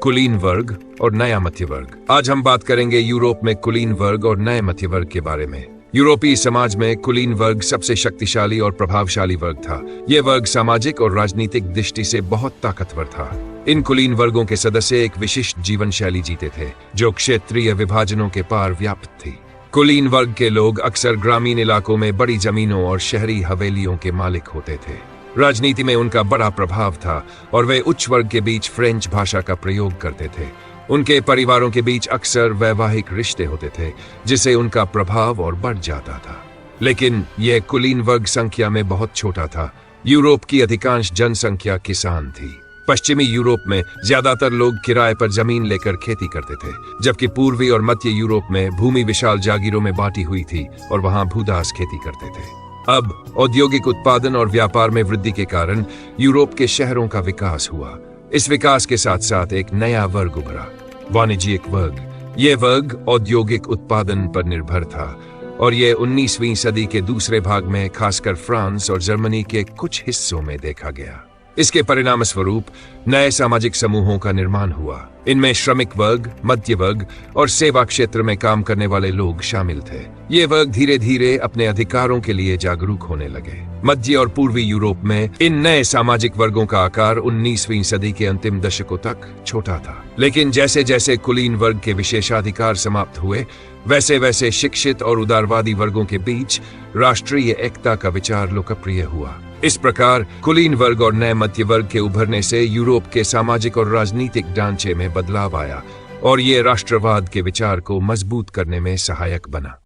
कुलीन वर्ग और नया मध्य वर्ग। आज हम बात करेंगे यूरोप में कुलीन वर्ग और नए मध्य वर्ग के बारे में। यूरोपीय समाज में कुलीन वर्ग सबसे शक्तिशाली और प्रभावशाली वर्ग था। यह वर्ग सामाजिक और राजनीतिक दृष्टि से बहुत ताकतवर था। इन कुलीन वर्गों के सदस्य एक विशिष्ट जीवन शैली जीते थे, जो क्षेत्रीय विभाजनों के पार व्याप्त थी। कुलीन वर्ग के लोग अक्सर ग्रामीण इलाकों में बड़ी जमीनों और शहरी हवेलियों के मालिक होते थे। राजनीति में उनका बड़ा प्रभाव था और वे उच्च वर्ग के बीच फ्रेंच भाषा का प्रयोग करते थे। उनके परिवारों के बीच अक्सर वैवाहिक रिश्ते होते थे, जिससे उनका प्रभाव और बढ़ जाता था। लेकिन यह कुलीन वर्ग संख्या में बहुत छोटा था। यूरोप की अधिकांश जनसंख्या किसान थी। पश्चिमी यूरोप में ज्यादातर लोग किराए पर जमीन लेकर खेती करते थे, जबकि पूर्वी और मध्य यूरोप में भूमि विशाल जागीरों में बांटी हुई थी और वहां भूदास खेती करते थे। अब औद्योगिक उत्पादन और व्यापार में वृद्धि के कारण यूरोप के शहरों का विकास हुआ। इस विकास के साथ साथ एक नया वर्ग उभरा, वाणिज्यिक वर्ग। यह वर्ग औद्योगिक उत्पादन पर निर्भर था और यह 19वीं सदी के दूसरे भाग में खासकर फ्रांस और जर्मनी के कुछ हिस्सों में देखा गया। इसके परिणाम स्वरूप नए सामाजिक समूहों का निर्माण हुआ। इनमें श्रमिक वर्ग, मध्य वर्ग और सेवा क्षेत्र में काम करने वाले लोग शामिल थे। ये वर्ग धीरे धीरे अपने अधिकारों के लिए जागरूक होने लगे। मध्य और पूर्वी यूरोप में इन नए सामाजिक वर्गों का आकार 19वीं सदी के अंतिम दशकों तक छोटा था। लेकिन जैसे जैसे कुलीन वर्ग के विशेषाधिकार समाप्त हुए, वैसे वैसे शिक्षित और उदारवादी वर्गों के बीच राष्ट्रीय एकता का विचार लोकप्रिय हुआ। इस प्रकार कुलीन वर्ग और नए मध्य वर्ग के उभरने से यूरोप के सामाजिक और राजनीतिक ढांचे में बदलाव आया और ये राष्ट्रवाद के विचार को मजबूत करने में सहायक बना।